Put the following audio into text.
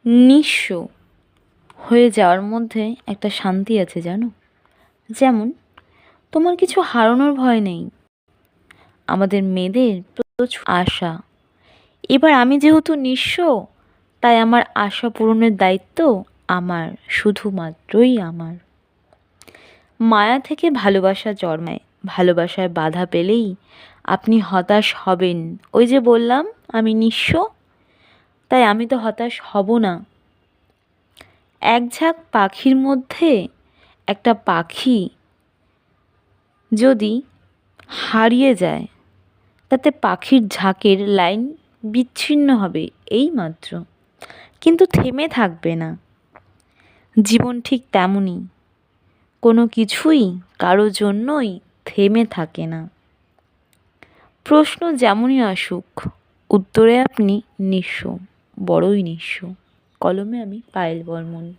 নিঃস্ব হয়ে যাওয়ার মধ্যে একটা শান্তি আছে জানো। যেমন তোমার কিছু হারানোর ভয় নেই। আমাদের মেয়েদের প্রচুর আশা। এবার আমি যেহেতু নিঃস্ব, তাই আমার আশা পূরণের দায়িত্ব আমার, শুধুমাত্রই আমার। মায়া থেকে ভালোবাসা জন্মায়। ভালোবাসায় বাধা পেলেই আপনি হতাশ হবেন। ওই যে বললাম আমি নিঃস্ব, তাই আমি তো হতাশ হব না। এক ঝাঁক পাখির মধ্যে একটা পাখি যদি হারিয়ে যায়, তাতে পাখির ঝাঁকের লাইন বিচ্ছিন্ন হবে এই মাত্র, কিন্তু থেমে থাকবে না। জীবন ঠিক তেমনই, কোনো কিছুই কারো জন্যই থেমে থাকে না। প্রশ্ন যেমনই আসুক, উত্তরে আপনি নিঃস্ব, বড়ই নিঃস্ব। কলমে আমি পায়েল বর্মন।